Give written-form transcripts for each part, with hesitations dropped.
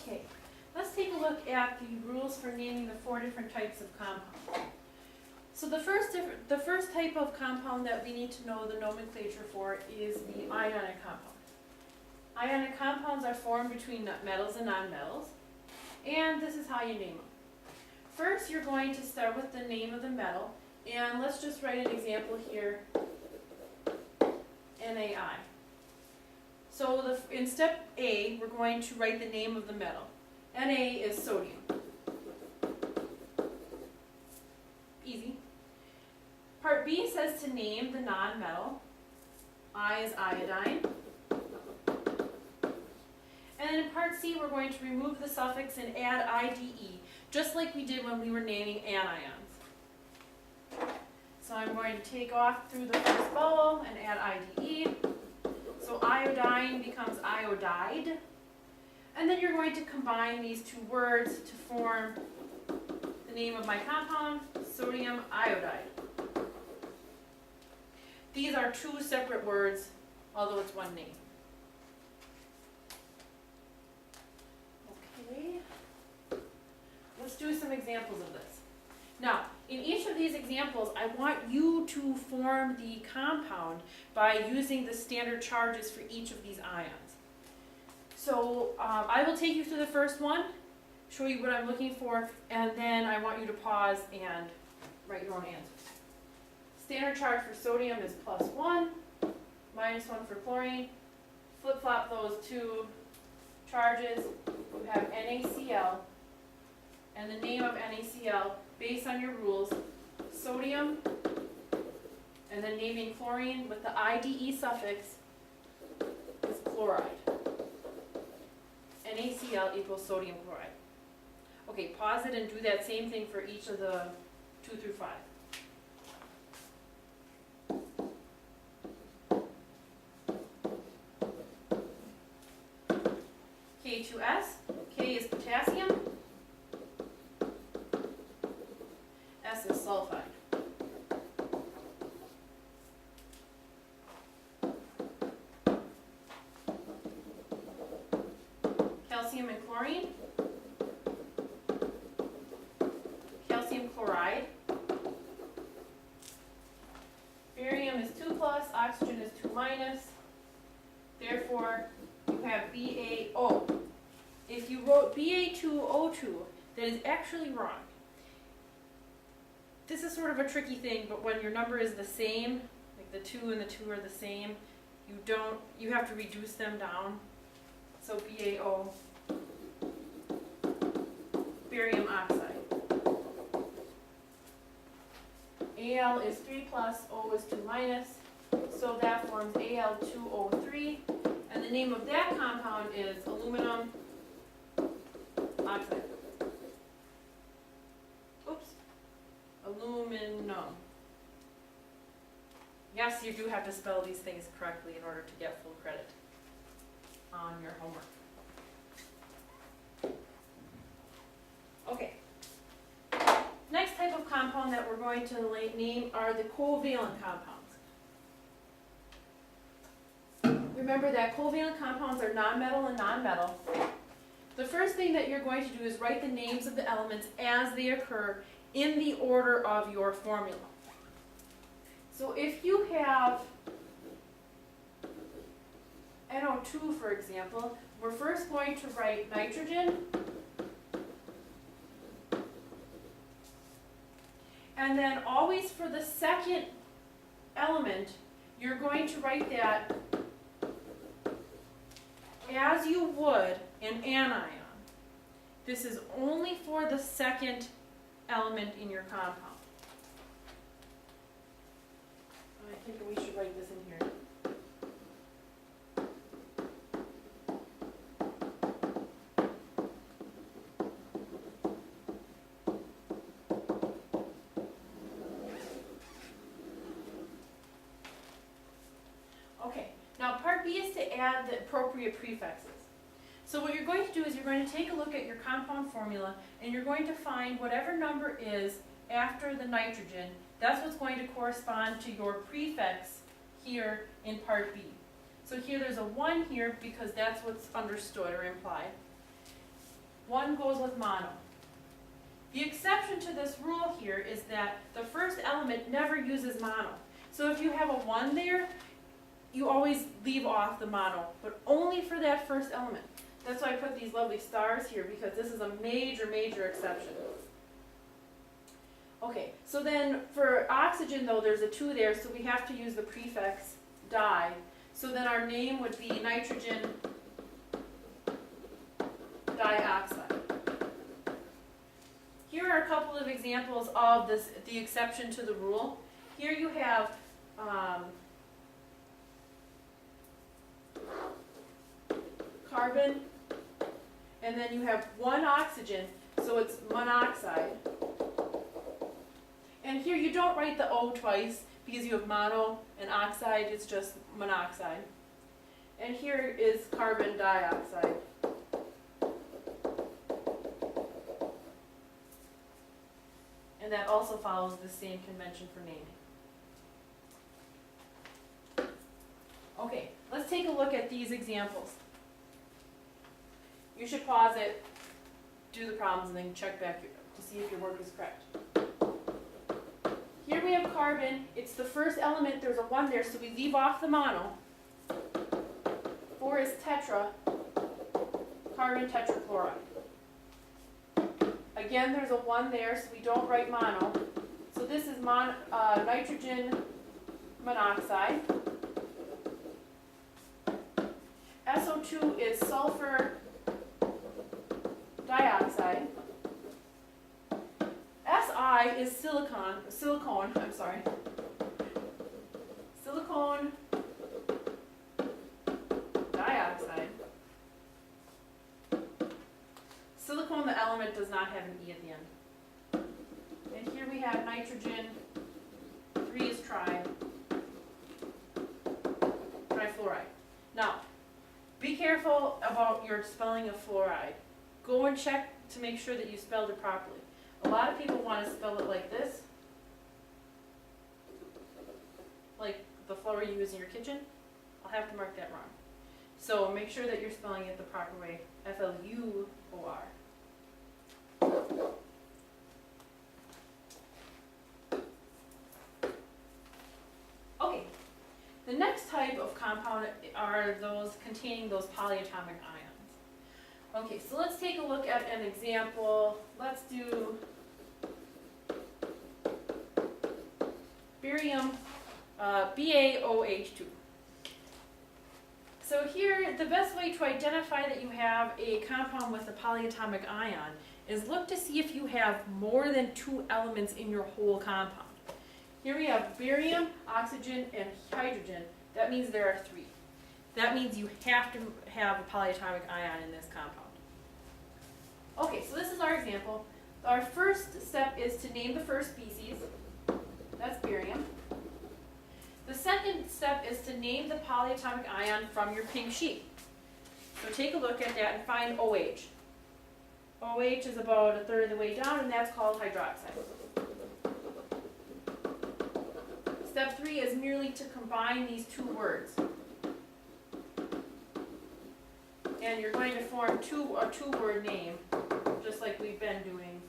Okay, let's take a look at the rules for naming the 4 different types of compounds. So the first type of compound that we need to know the nomenclature for is the ionic compound. Ionic compounds are formed between metals and nonmetals, and this is how you name them. First, you're going to start with the name of the metal, and let's just write an example here, NaI. So in step A, we're going to write the name of the metal. Na is sodium. Easy. Part B says to name the nonmetal. I is iodine. And then in part C, we're going to remove the suffix and add IDE, just like we did when we were naming anions. So I'm going to take off through the first vowel and add IDE. So iodine becomes iodide. And then you're going to combine these two words to form the name of my compound, sodium iodide. These are two separate words, although it's one name. Okay, let's do some examples of this. Now, in each of these examples, I want you to form the compound by using the standard charges for each of these ions. So I will take you through the first one, show you what I'm looking for, and then I want you to pause and write your own answers. Standard charge for sodium is +1, -1 for chlorine. Flip-flop those two charges. You have NaCl, and the name of NaCl, based on your rules, sodium, and then naming chlorine with the IDE suffix is chloride. NaCl equals sodium chloride. Okay, pause it and do that same thing for each of the 2 through 5. K2S, K is potassium, S is sulfide. Calcium and chlorine, calcium chloride. Barium is 2+, oxygen is 2-. Therefore, you have BaO. If you wrote Ba2O2, that is actually wrong. This is sort of a tricky thing, but when your number is the same, like the 2 and the 2 are the same, you have to reduce them down. So BaO, barium oxide. Al is 3+, O is 2-, so that forms Al2O3, and the name of that compound is aluminum oxide. Oops. Aluminum. Yes, you do have to spell these things correctly in order to get full credit on your homework. Okay. Next type of compound that we're going to name are the covalent compounds. Remember that covalent compounds are nonmetal and nonmetal. The first thing that you're going to do is write the names of the elements as they occur in the order of your formula. So if you have NO2, for example, we're first going to write nitrogen, and then always for the second element, you're going to write that as you would an anion. This is only for the second element in your compound. I think we should write this in here. Okay, now part B is to add the appropriate prefixes. So what you're going to do is you're going to take a look at your compound formula and you're going to find whatever number is after the nitrogen. That's what's going to correspond to your prefix here in part B. So here there's a 1 here because that's what's understood or implied. one goes with mono. The exception to this rule here is that the first element never uses mono. So if you have a 1 there, you always leave off the mono, but only for that first element. That's why I put these lovely stars here, because this is a major, major exception. Okay, so then for oxygen though, there's a 2 there, so we have to use the prefix di. So then our name would be nitrogen dioxide. Here are a couple of examples of this, the exception to the rule. Here you have carbon, and then you have 1 oxygen, so it's monoxide. And here you don't write the O twice because you have mono and oxide, it's just monoxide. And here is carbon dioxide. And that also follows the same convention for naming. Okay, let's take a look at these examples. You should pause it, do the problems, and then check back to see if your work is correct. Here we have carbon. It's the first element. There's a 1 there, so we leave off the mono. 4 is tetra, carbon tetrachloride. Again, there's a 1 there, so we don't write mono. So this is nitrogen monoxide. SO2 is sulfur dioxide. Si is silicone dioxide. Silicone, the element, does not have an E at the end. And here we have nitrogen, 3 is trifluoride. Now, be careful about your spelling of fluoride. Go and check to make sure that you spelled it properly. A lot of people want to spell it like this, like the flour you use in your kitchen. I'll have to mark that wrong. So make sure that you're spelling it the proper way, F-L-U-O-R. Okay, the next type of compound are those containing those polyatomic ions. Okay, so let's take a look at an example. Let's do barium BaOH2. So here, the best way to identify that you have a compound with a polyatomic ion is look to see if you have more than 2 elements in your whole compound. Here we have barium, oxygen, and hydrogen. That means there are 3. That means you have to have a polyatomic ion in this compound. Okay, so this is our example. Our first step is to name the first species. That's barium. The second step is to name the polyatomic ion from your pink sheet. So take a look at that and find OH. OH is about 1/3 of the way down, and that's called hydroxide. Step 3 is merely to combine these 2 words. And you're going to form a two-word name, just like we've been doing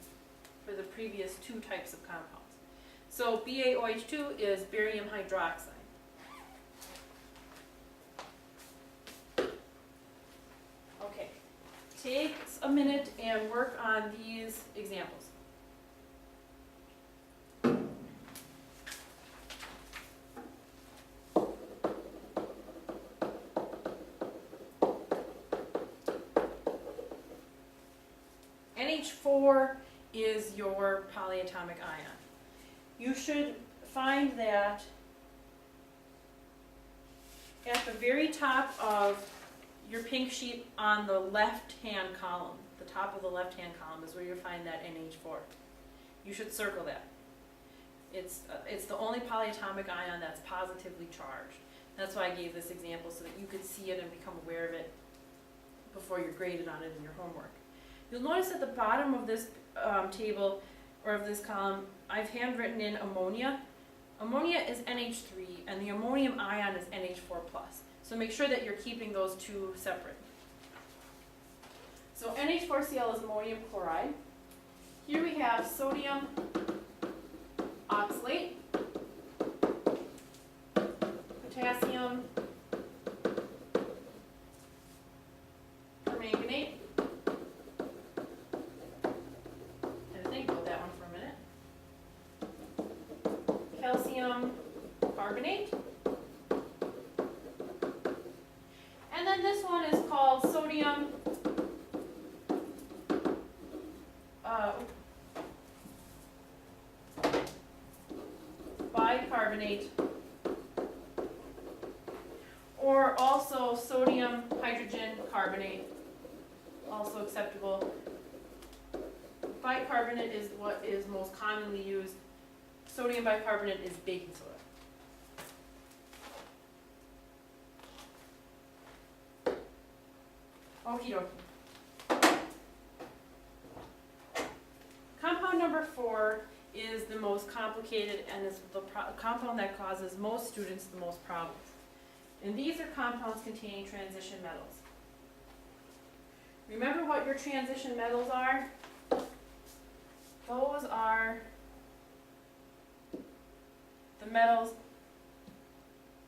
for the previous 2 types of compounds. So BaOH2 is barium hydroxide. Okay, take a minute and work on these examples. NH4 is your polyatomic ion. You should find that at the very top of your pink sheet on the left-hand column. The top of the left-hand column is where you'll find that NH4. You should circle that. It's the only polyatomic ion that's positively charged. That's why I gave this example, so that you could see it and become aware of it before you're graded on it in your homework. You'll notice at the bottom of this table, or of this column, I've handwritten in ammonia. Ammonia is NH3, and the ammonium ion is NH4+. So make sure that you're keeping those 2 separate. So So NH4Cl is ammonium chloride. Here we have sodium oxalate, potassium permanganate. Had to think about that one for a minute. Calcium carbonate. And then this one is called sodium bicarbonate, or also sodium hydrogen carbonate, also acceptable. Bicarbonate is what is most commonly used. Sodium bicarbonate is baking soda. Okie dokie. Compound number 4 is the most complicated and is the compound that causes most students the most problems. And these are compounds containing transition metals. Remember what your transition metals are? Those are the metals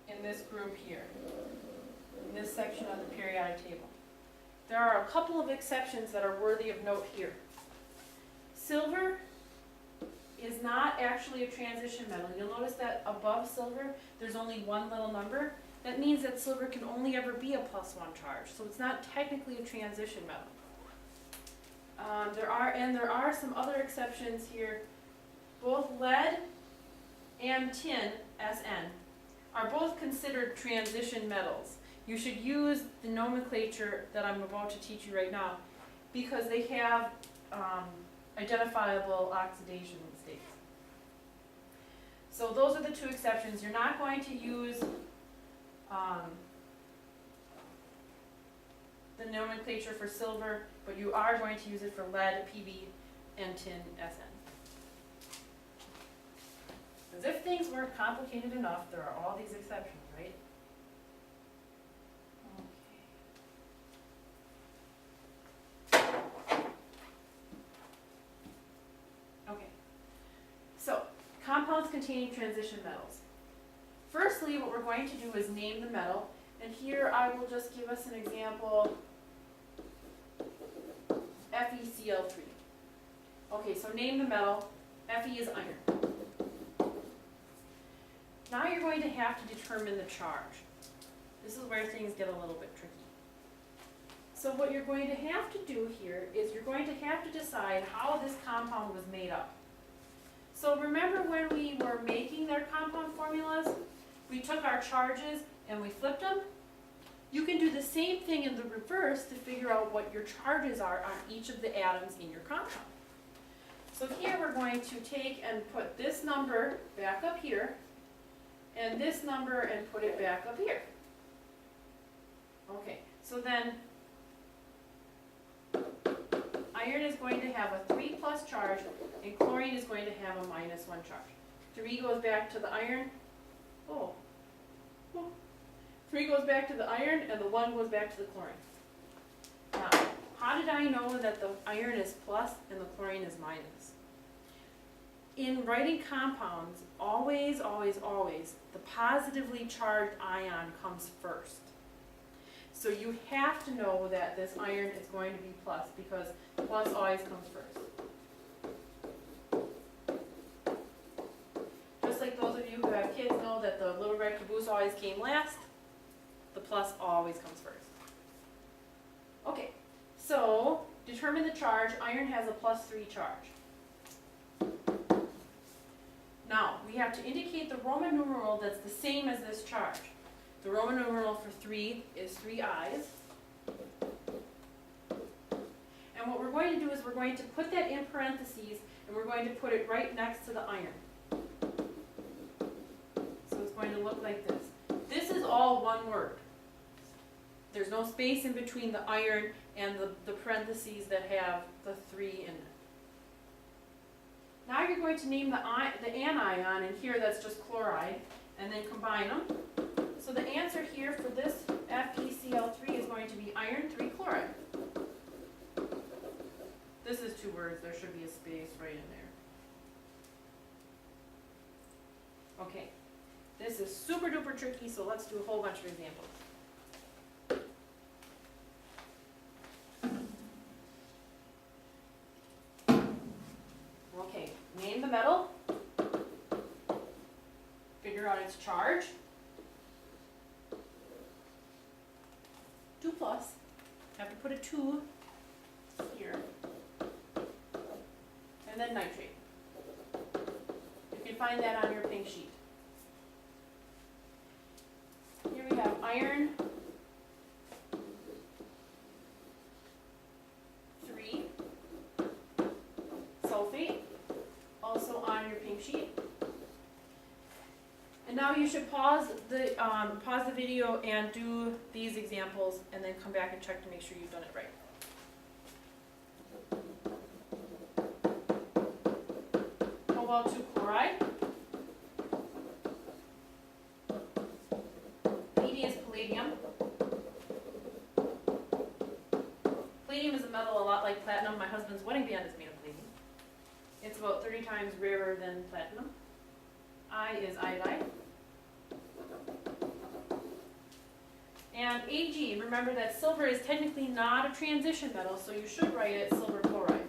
in this group here, in this section of the periodic table. There are a couple of exceptions that are worthy of note here. Silver is not actually a transition metal. You'll notice that above silver, there's only one little number. That means that silver can only ever be a +1 charge, so it's not technically a transition metal. There are some other exceptions here. Both lead and tin, Sn, are both considered transition metals. You should use the nomenclature that I'm about to teach you right now because they have identifiable oxidation states. So those are the two exceptions. You're not going to use the nomenclature for silver, but you are going to use it for lead, Pb, and tin, Sn. As if things weren't complicated enough, there are all these exceptions, right? Okay. So, compounds containing transition metals. Firstly, what we're going to do is name the metal, and here I will just give us an example, FeCl3. Okay, so name the metal. Fe is iron. Now you're going to have to determine the charge. This is where things get a little bit tricky. So what you're going to have to do here is you're going to have to decide how this compound was made up. So remember when we were making their compound formulas, we took our charges and we flipped them? You can do the same thing in the reverse to figure out what your charges are on each of the atoms in your compound. So here we're going to take and put this number back up here, and this number and put it back up here. Okay, so then iron is going to have a 3+ charge, and chlorine is going to have a -1 charge. 3 goes back to the iron. Oh. 3 goes back to the iron, and the 1 goes back to the chlorine. Now, how did I know that the iron is plus and the chlorine is minus? In writing compounds, always, always, always, the positively charged ion comes first. So you have to know that this iron is going to be plus because plus always comes first. Just like those of you who have kids know that the little red caboose always came last, the plus always comes first. Okay, so determine the charge. Iron has a +3 charge. Now, we have to indicate the Roman numeral that's the same as this charge. The Roman numeral for 3 is 3 I's. And what we're going to do is we're going to put that in parentheses and we're going to put it right next to the iron. So it's going to look like this. This is all one word. There's no space in between the iron and the parentheses that have the 3 in it. Now you're going to name the anion, and here that's just chloride, and then combine them. So the answer here for this FeCl3 is going to be iron 3 chloride. numbers, there should be a space right in there. Okay, this is super duper tricky, so let's do a whole bunch of examples. Okay, name the metal, figure out its charge, 2 plus, have to put a 2 here, and then nitrate. You can find that on your pink sheet. Here we have iron, 3, sulfate, also on your pink sheet. And now you should pause the video and do these examples, and then come back and check to make sure you've done it right. Cobalt 2 chloride. Pd is palladium. Palladium is a metal a lot like platinum. My husband's wedding band is made of palladium. It's about 30 times rarer than platinum. I is iodide. And Ag, remember that silver is technically not a transition metal, so you should write it silver chloride.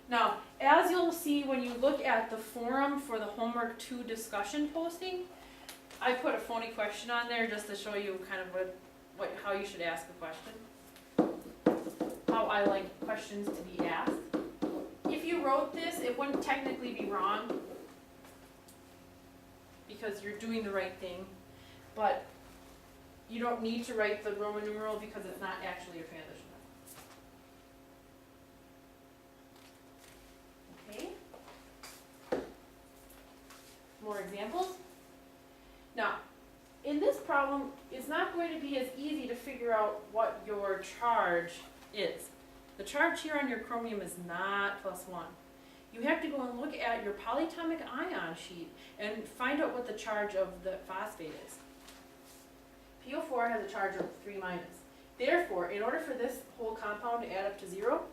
Now, as you'll see when you look at the forum for the homework 2 discussion posting, I put a phony question on there just to show you kind of how you should ask a question. How I like questions to be asked. If you wrote this, it wouldn't technically be wrong because you're doing the right thing, but you don't need to write the Roman numeral because it's not actually a transition metal. Okay. More examples. Now, in this problem, it's not going to be as easy to figure out what your charge is. The charge here on your chromium is not +1. You have to go and look at your polyatomic ion sheet and find out what the charge of the phosphate is. PO4 has a charge of 3-. Therefore, in order for this whole compound to add up to 0,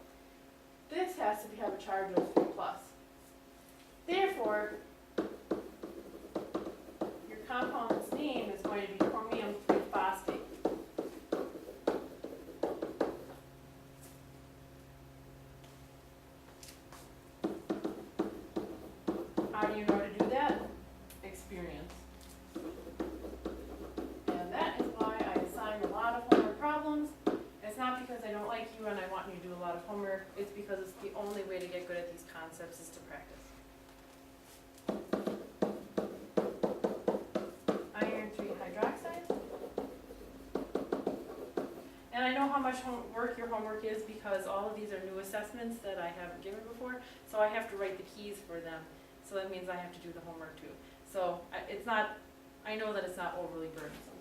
this has to have a charge of 3+. Therefore, your compound's name is going to be chromium 3-phosphate. How do you know to do that? Experience. And that is why I assign a lot of homework problems. It's not because I don't like you and I want you to do a lot of homework. It's because it's the only way to get good at these concepts is to practice. Iron 3 hydroxide. And I know how much work your homework is because all of these are new assessments that I haven't given before, so I have to write the keys for them. So that means I have to do the homework too. So I know that it's not overly burdensome.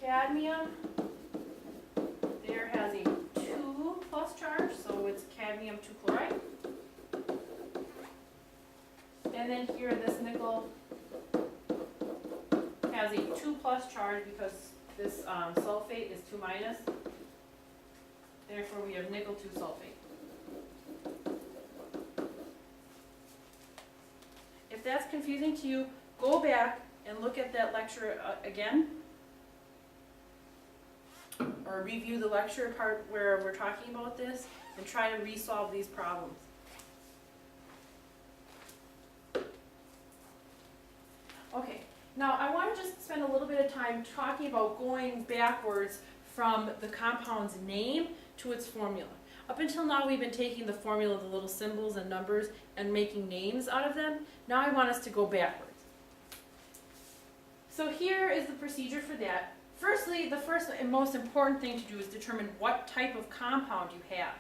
Cadmium, there has a 2+ charge, so it's cadmium 2 chloride. And then here this nickel has a 2+ charge because this sulfate is 2-. Therefore we have nickel 2 sulfate. If that's confusing to you, go back and look at that lecture again, or review the lecture part where we're talking about this, and try to resolve these problems. Okay, now I want to just spend a little bit of time talking about going backwards from the compound's name to its formula. Up until now we've been taking the formula, the little symbols and numbers, and making names out of them. Now I want us to go backwards. So here is the procedure for that. Firstly, the first and most important thing to do is determine what type of compound you have.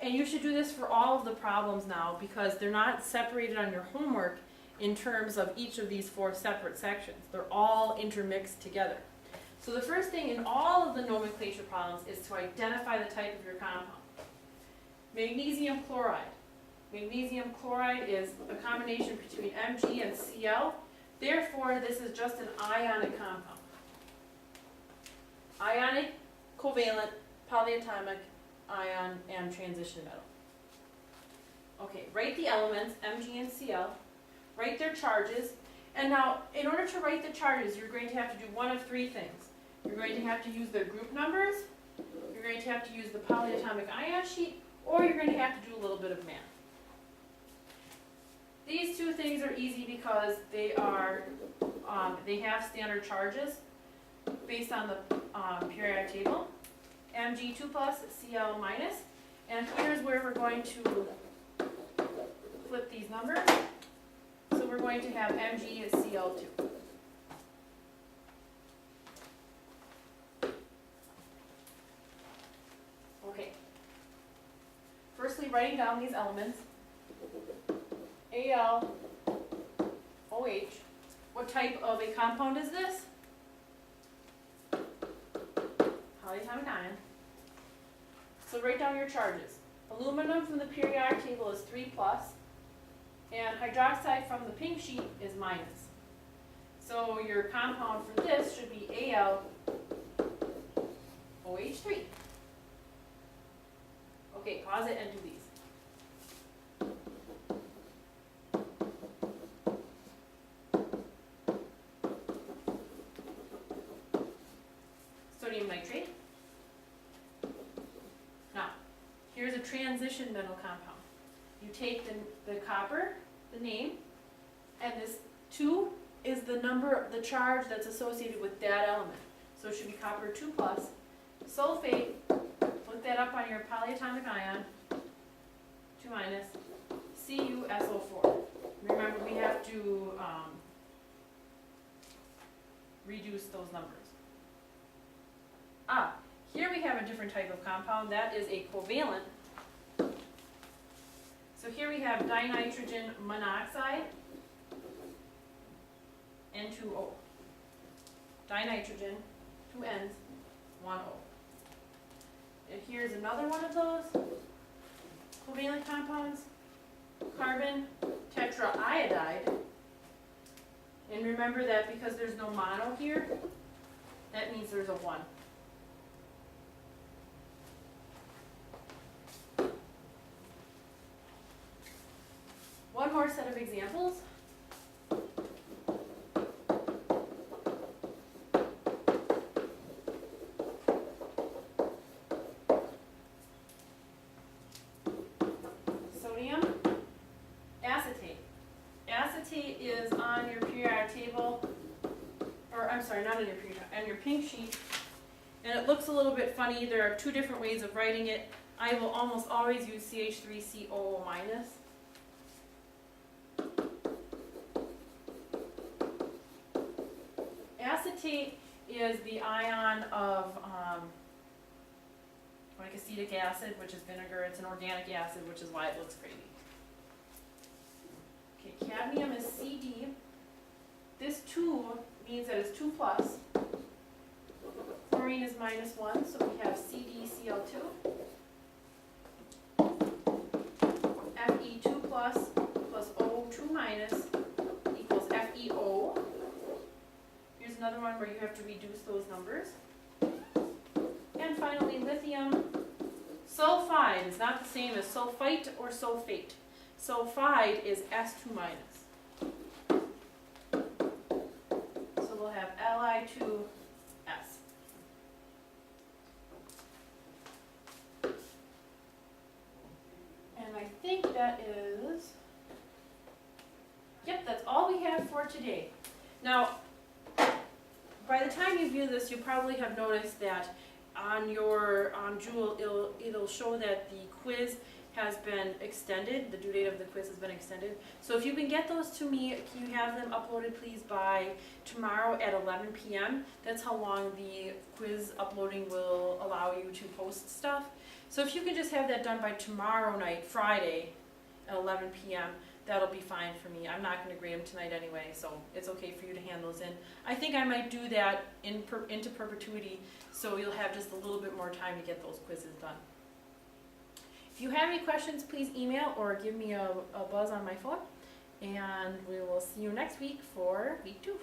And you should do this for all of the problems now because they're not separated on your homework in terms of each of these 4 separate sections. They're all intermixed together. So the first thing in all of the nomenclature problems is to identify the type of your compound. Magnesium chloride. Magnesium chloride is a combination between Mg and Cl. Therefore, this is just an ionic compound. Ionic covalent, polyatomic, ion, and transition metal. Okay, write the elements, Mg and Cl, write their charges, and now, in order to write the charges, you're going to have to do one of three things. You're going to have to use their group numbers, you're going to have to use the polyatomic ion sheet, or you're going to have to do a little bit of math. These two things are easy because they have standard charges based on the periodic table. Mg 2 plus, Cl minus, and here's where we're going to flip these numbers. So we're going to have Mg as Cl2. Okay. Firstly, writing down these elements. Al, OH. What type of a compound is this? Polyatomic ion. So write down your charges. Aluminum from the periodic table is 3 plus, and hydroxide from the pink sheet is minus. So your compound for this should be Al, OH3. Okay, pause it and do these. Sodium nitrate. Now, here's a transition metal compound. You take the copper, the name, and this 2 is the number, the charge that's associated with that element. So it should be copper 2 plus. Sulfate, look that up on your polyatomic ion, 2 minus, CuSO4. Remember, we have to reduce those numbers. Here we have a different type of compound. That is a covalent. So here we have dinitrogen monoxide, N2O. Dinitrogen, 2 N's, 1 O. And here's another one of those covalent compounds, carbon tetraiodide. And remember that because there's no mono here, that means there's a 1. One more set of examples. Sodium acetate. Acetate is on your periodic table, or I'm sorry, not on your periodic, on your pink sheet. And it looks a little bit funny. There are 2 different ways of writing it. I will almost always use CH3COO minus. Acetate is the ion of like acetic acid, which is vinegar. It's an organic acid, which is why it looks crazy. Okay, cadmium is Cd. This 2 means that it's 2 plus. Chlorine is minus 1, so we have CdCl2. Fe2 plus O2 minus equals FeO. Here's another one where you have to reduce those numbers. And finally, lithium sulfide is not the same as sulfite or sulfate. Sulfide is S2 minus. So we'll have Li2S. And I think that is, yep, that's all we have for today. Now, by the time you view this, you probably have noticed that on your Joule, it'll show that the quiz has been extended. The due date of the quiz has been extended. So if you can get those to me, can you have them uploaded please by tomorrow at 11 p.m. That's how long the quiz uploading will allow you to post stuff. So if you can just have that done by tomorrow night, Friday, at 11 p.m., that'll be fine for me. I'm not going to grade them tonight anyway, so it's okay for you to hand those in. I think I might do that into perpetuity, so you'll have just a little bit more time to get those quizzes done. If you have any questions, please email or give me a buzz on my phone, and we will see you next week for week 2.